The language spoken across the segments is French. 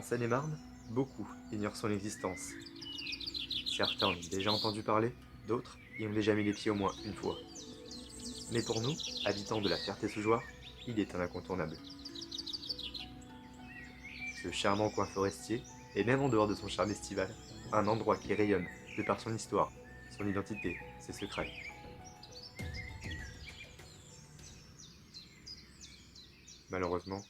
Seine-et-Marne, beaucoup ignorent son existence. Certains en ont déjà entendu parler, d'autres y ont déjà mis les pieds au moins une fois. Mais pour nous, habitants de la Ferté-sous-Jouarre, il est un incontournable. Ce charmant coin forestier est même en dehors de son charme estival, un endroit qui rayonne de par son histoire, son identité, ses secrets. Malheureusement,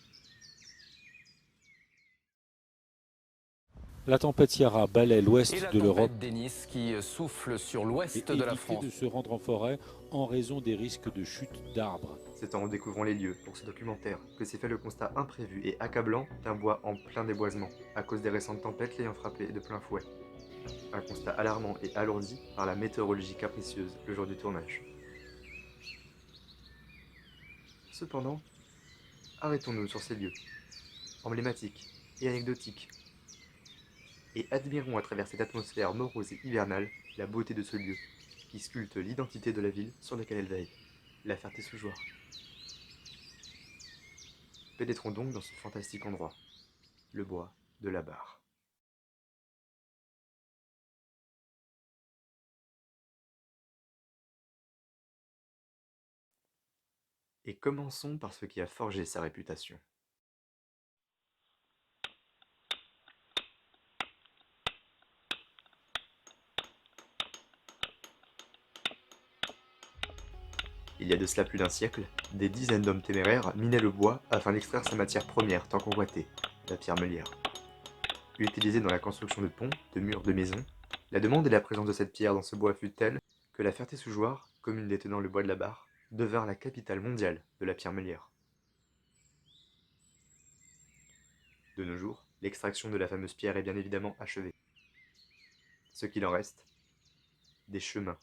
La tempête Ciara balaie Et l'ouest la de l'Europe tempête Denis qui souffle sur et l'ouest de la éviter France. de se rendre en forêt en raison des risques de chute d'arbres. c'est en découvrant les lieux pour ce documentaire que s'est fait le constat imprévu et accablant d'un bois en plein déboisement, à cause des récentes tempêtes l'ayant frappé de plein fouet. Un constat alarmant et alourdi par la météorologie capricieuse le jour du tournage. Cependant, arrêtons-nous sur ces lieux, emblématiques et anecdotiques, et admirons à travers cette atmosphère morose et hivernale la beauté de ce lieu, qui sculpte l'identité de la ville sur laquelle elle veille, la Ferté-sous-Jouarre. Pénétrons donc dans ce fantastique endroit, le bois de la Barre. Et commençons par ce qui a forgé sa réputation. Il y a de cela plus d'un siècle, des dizaines d'hommes téméraires minaient le bois afin d'extraire sa matière première tant convoitée, la pierre meulière. Utilisée dans la construction de ponts, de murs, de maisons, la demande et la présence de cette pierre dans ce bois fut telle que la Ferté-sous-Jouarre, commune détenant le bois de la Barre, devint la capitale mondiale de la pierre meulière. De nos jours, l'extraction de la fameuse pierre est bien évidemment achevée. Ce qu'il en reste, des chemins,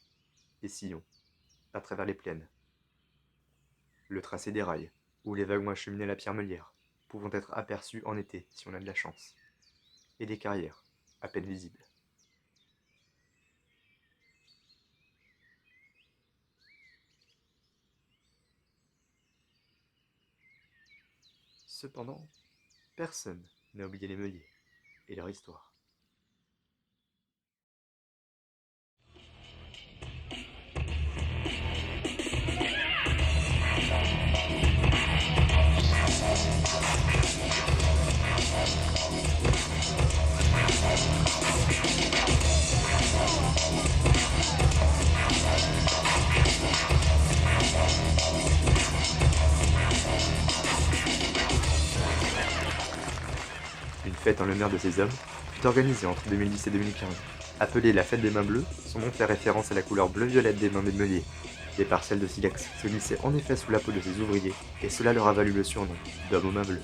des sillons, à travers les plaines. Le tracé des rails, où les wagons acheminaient la pierre meulière, pouvant être aperçus en été si on a de la chance. Et des carrières, à peine visibles. Cependant, personne n'a oublié les meuliers et leur histoire. Une fête en l'honneur de ces hommes fut organisée entre 2010 et 2015. Appelée la fête des mains bleues, son nom fait référence à la couleur bleu-violette des mains des meuliers. Des parcelles de silex se glissaient en effet sous la peau de ces ouvriers, et cela leur a valu le surnom d'hommes aux mains bleues.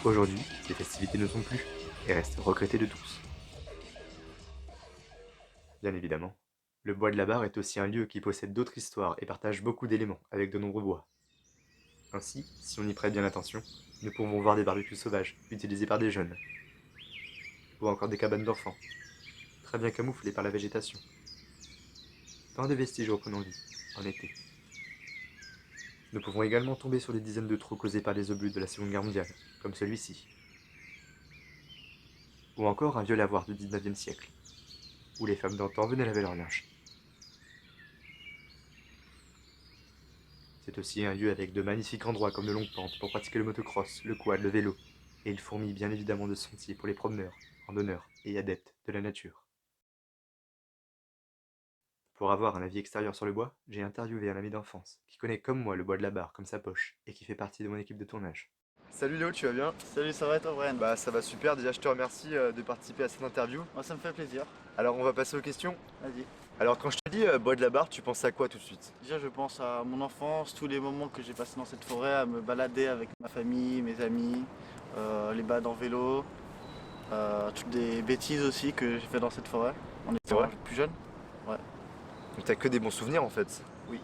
Aujourd'hui, ces festivités ne sont plus, et restent regrettées de tous. Bien évidemment, le bois de la Barre est aussi un lieu qui possède d'autres histoires et partage beaucoup d'éléments avec de nombreux bois. Ainsi, si on y prête bien attention, nous pouvons voir des barbecues sauvages utilisés par des jeunes, ou encore des cabanes d'enfants, très bien camouflées par la végétation. Tant de vestiges reprenant vie, en été. Nous pouvons également tomber sur des dizaines de trous causés par les obus de la Seconde Guerre mondiale, comme celui-ci. Ou encore un vieux lavoir du 19e siècle, où les femmes d'antan venaient laver leur linge. C'est aussi un lieu avec de magnifiques endroits comme de longues pentes pour pratiquer le motocross, le quad, le vélo, et il fourmille bien évidemment de sentiers pour les promeneurs, randonneurs et adeptes de la nature. Pour avoir un avis extérieur sur le bois, j'ai interviewé un ami d'enfance qui connaît comme moi le bois de la Barre comme sa poche et qui fait partie de mon équipe de tournage. Salut Léo, tu vas bien? Salut, ça va et toi, Brian? Bah ça va super, déjà je te remercie de participer à cette interview. Moi, ça me fait plaisir. Alors on va passer aux questions. Vas-y. Alors quand je te dis bois de la Barre, tu penses à quoi tout de suite? Déjà, je pense à mon enfance, tous les moments que j'ai passés dans cette forêt, à me balader avec ma famille, mes amis, les balades en vélo, toutes des bêtises aussi que j'ai fait dans cette forêt en C'est étant vrai? plus jeune. Donc t'as que des bons souvenirs en fait. Oui.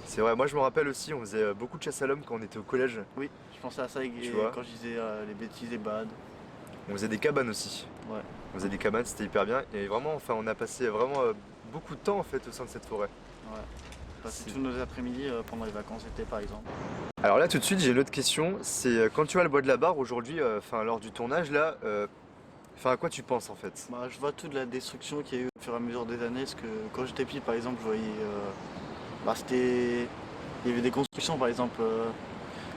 C'est vrai, moi je me rappelle aussi, on faisait beaucoup de chasse à l'homme quand on était au collège. Oui, je pensais à ça Tu vois. quand je disais les bêtises, les balades. On faisait des cabanes aussi. Ouais. On faisait des cabanes, c'était hyper bien. Et vraiment, enfin on a passé vraiment beaucoup de temps en fait au sein de cette forêt. Ouais. passait C'est- tous nos après-midi pendant les vacances d'été par exemple. Alors là, tout de suite, j'ai une autre question. C'est quand tu vois le bois de la Barre aujourd'hui, lors du tournage, là, à quoi tu penses en fait? Bah, je vois toute la destruction qu'il y a eu au fur et à mesure des années, parce que quand j'étais petit par exemple je voyais il y avait des constructions par exemple,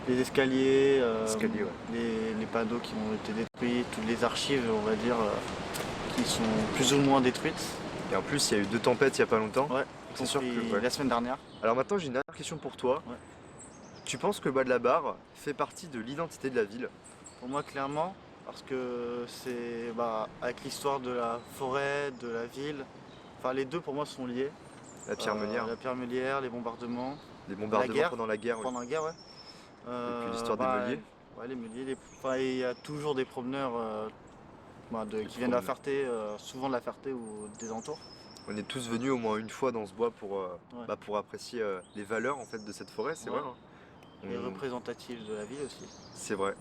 les escaliers, Escalier, ouais. les panneaux qui ont été détruits, toutes les archives on va dire qui sont plus ou moins détruites. Et en plus, il y a eu 2 tempêtes il y a pas longtemps. Ouais, C'est sûr que. Ouais. la semaine dernière. Alors maintenant, j'ai une dernière question pour toi. Ouais. Tu penses que le bois de la Barre fait partie de l'identité de la ville? Pour moi clairement, parce que c'est avec l'histoire de la forêt, de la ville, enfin les deux pour moi sont liés. La pierre meulière, La pierre meulière, les bombardements, les bombardements guerre. pendant la guerre, oui. pendant la guerre, ouais. Et puis l'histoire des meuniers. Ouais, les meuniers, il y a toujours des promeneurs qui viennent de la Ferté, souvent de la Ferté ou des entours. On est tous venus au moins une fois dans ce bois Ouais. pour apprécier les valeurs en fait de cette forêt, c'est Ouais. vrai. Hein. Et On- représentatif de la ville aussi. C'est vrai.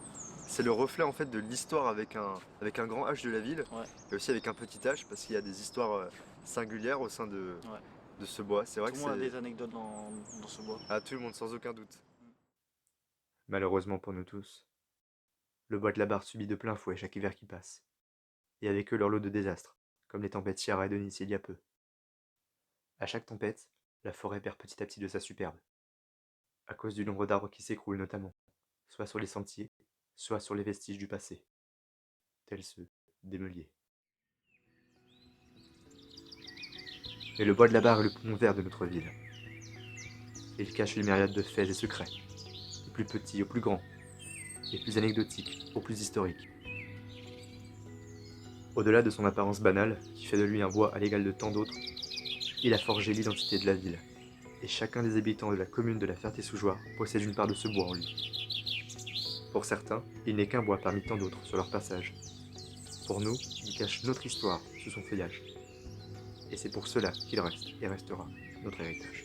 C'est le reflet en fait de l'histoire avec un grand H de la ville Ouais. et aussi avec un petit H parce qu'il y a des histoires singulières au sein de ce bois. C'est vrai Tout que le monde a c'est des anecdotes dans ce bois. à tout le monde sans aucun doute. Malheureusement pour nous tous, le bois de la Barre subit de plein fouet chaque hiver qui passe. Et avec eux leur lot de désastres, comme les tempêtes Ciara et Denis il y a peu. À chaque tempête, la forêt perd petit à petit de sa superbe, à cause du nombre d'arbres qui s'écroulent notamment, soit sur les sentiers, soit sur les vestiges du passé, tels ceux des meuliers. Et le bois de la Barre est le poumon vert de notre ville. Il cache une myriade de faits et secrets, du plus petit au plus grand, des plus anecdotiques au plus historiques. Au-delà de son apparence banale, qui fait de lui un bois à l'égal de tant d'autres, il a forgé l'identité de la ville, et chacun des habitants de la commune de la Ferté-sous-Jouarre possède une part de ce bois en lui. Pour certains, il n'est qu'un bois parmi tant d'autres sur leur passage. Pour nous, il cache notre histoire sous son feuillage. Et c'est pour cela qu'il reste et restera notre héritage.